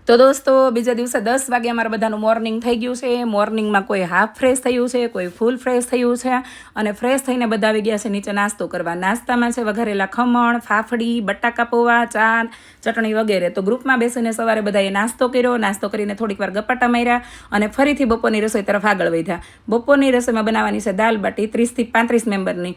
તો દોસ્તો બીજા દિવસે 10 વાગે અમારા બધાનું મોર્નિંગ થઈ ગયું છે. મોર્નિંગમાં કોઈ હાફ ફ્રેશ થયું છે, કોઈ ફૂલ ફ્રેશ થયું છે અને ફ્રેશ થઈને બધા આવી ગયા છે નીચે નાસ્તો કરવા. નાસ્તામાં છે વઘારેલા ખમણ, ફાફડી, બટાકા પૌવા, ચા, ચટણી વગેરે. તો ગ્રુપમાં બેસીને સવારે બધાએ નાસ્તો કર્યો. નાસ્તો કરીને થોડીક વાર ગપ્પાટા માર્યા અને ફરીથી બપોરની રસોઈ તરફ આગળ વધ્યા. બપોરની રસોઈમાં બનાવવાની છે દાલ બાટી 30 થી 35 મેમ્બરની.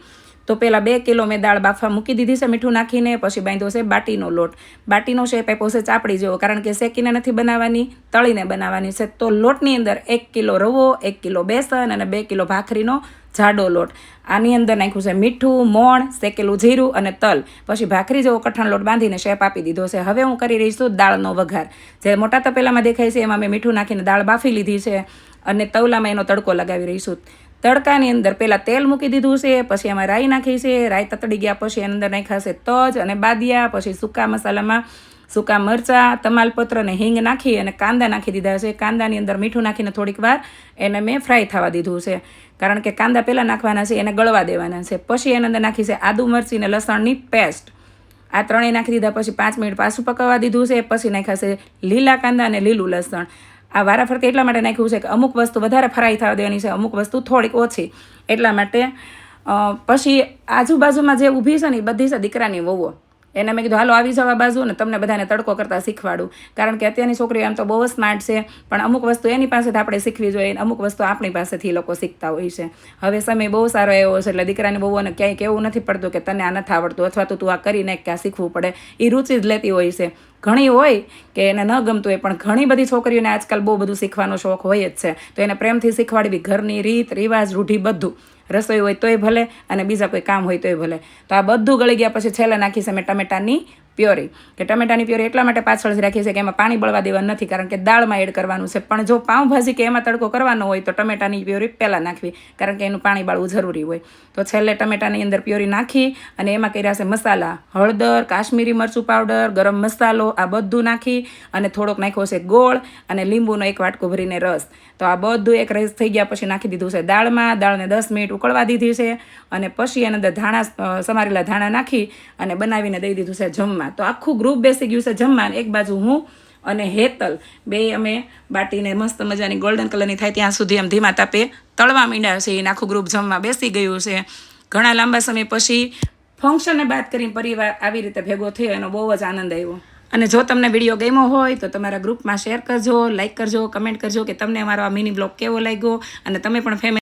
તો પહેલાં 2 કિલો મેં દાળ બાફવા મૂકી દીધી છે મીઠું નાખીને. પછી બાંધ્યો છે બાટીનો લોટ. બાટીનો શેપ આપ્યો છે ચાપડી જેવો, કારણ કે શેકીને નથી બનાવવાની, તળીને બનાવવાની છે. તો લોટની અંદર 1 કિલો રવો, 1 કિલો બેસન અને 2 કિલો ભાખરીનો જાડો લોટ. આની અંદર નાખ્યું છે મીઠું, મોણ, શેકેલું જીરું અને તલ. પછી ભાખરી જેવો કઠણ લોટ બાંધીને શેપ આપી દીધો છે. હવે હું કરી રહી છું દાળનો વઘાર. જે મોટા તપેલામાં દેખાય છે એમાં મેં મીઠું નાખીને દાળ બાફી લીધી છે અને તવલામાં એનો તડકો લગાવી રહી છું. તડકાની અંદર પહેલાં તેલ મૂકી દીધું છે, પછી એમાં રાઈ નાખી છે. રાઈ તતડી ગયા પછી એની અંદર નાખ્યા છે તજ અને બાદિયા. પછી સૂકા મસાલામાં સૂકા મરચાં, તમાલપત્ર અને હિંગ નાખી અને કાંદા નાખી દીધા છે. કાંદાની અંદર મીઠું નાખીને થોડીક વાર એને મેં ફ્રાય થવા દીધું છે, કારણ કે કાંદા પહેલાં નાખવાના છે, એને ગળવા દેવાના છે. પછી એની અંદર નાખી છે આદુ, મરચી અને લસણની પેસ્ટ. આ ત્રણેય નાખી દીધા. પછી 5 મિનિટ પાછું પકાવવા દીધું છે. પછી નાખ્યા છે લીલા કાંદા અને લીલું લસણ. આ વારાફરતી એટલા માટે નાખ્યું છે કે અમુક વસ્તુ વધારે ફ્રાય થવા દેવાની છે, અમુક વસ્તુ થોડીક ઓછી, એટલા માટે. પછી આજુબાજુમાં જે ઊભી છે ને એ બધી છે દીકરાની વહુઓ. એને મેં કીધું હાલો આવી જવા બાજુ ને તમને બધાને તડકો કરતાં શીખવાડું, કારણ કે અત્યારની છોકરીઓ આમ તો બહુ સ્માર્ટ છે, પણ અમુક વસ્તુ એની પાસેથી આપણે શીખવી જોઈએ, અમુક વસ્તુ આપણી પાસેથી લોકો શીખતા હોય છે. હવે સમય બહુ સારો એવો છે એટલે દીકરાની બહુઓને ક્યાંય કહેવું નથી પડતું કે તને આ નથી આવડતું અથવા તો તું આ કરીને કે આ શીખવું પડે. એ રુચિ જ લેતી હોય છે. ઘણી હોય કે એને ન ગમતું હોય, પણ ઘણી બધી છોકરીઓને આજકાલ બહુ બધું શીખવાનો શોખ હોય જ છે. તો એને પ્રેમથી શીખવાડવી, ઘરની રીત રિવાજ રૂઢી બધું, રસોઈ હોય તોય ભલે અને બીજા કોઈ કામ હોય તોય ભલે. તો આ બધું ગળી ગયા પછી છેલ્લે નાખી છે મેં ટમેટાની પ્યોરી. કે ટમેટાની પ્યોરી એટલા માટે પાછળ જ રાખી છે કે એમાં પાણી બળવા દેવાનું નથી, કારણ કે દાળમાં એડ કરવાનું છે. પણ જો પાઉંભાજી કે એમાં તડકો કરવાનો હોય તો ટમેટાની પ્યોરી પહેલાં નાખવી, કારણ કે એનું પાણી બાળવું જરૂરી હોય. તો છેલ્લે ટમેટાની અંદર પ્યોરી નાખી અને એમાં કર્યા છે મસાલા, હળદર, કાશ્મીરી મરચું પાવડર, ગરમ મસાલો, આ બધું નાખી અને થોડોક નાખ્યો છે ગોળ અને લીંબુનો 1 વાટકો ભરીને રસ. તો આ બધું એક રસ થઈ ગયા પછી નાખી દીધું છે દાળમાં. દાળને 10 મિનિટ ઉકળવા દીધી છે અને પછી એની અંદર ધાણા, સમારેલા ધાણા નાખી અને બનાવીને દઈ દીધું છે જમવા. તો આખું ગ્રુપ બેસી ગયું છે જમવા. એક બાજુ હું અને હેતલ બે અમે બાટીને મસ્ત મજાની ગોલ્ડન કલરની થાય ત્યાં સુધી આમ ધીમા તાપે તળવા માંડ્યા છે. એને આખું ગ્રુપ જમવા બેસી ગયું છે. ઘણા લાંબા સમય પછી ફંક્શનને બાદ કરીને પરિવાર આવી રીતે ભેગો થયો, એનો બહુ જ આનંદ આવ્યો. અને જો તમને વિડીયો ગમ્યો હોય તો તમારા ગ્રુપમાં શેર કરજો, લાઇક કરજો, કમેન્ટ કરજો કે તમને અમારો આ મિની બ્લોગ કેવો લાગ્યો અને તમે પણ ફેમિલી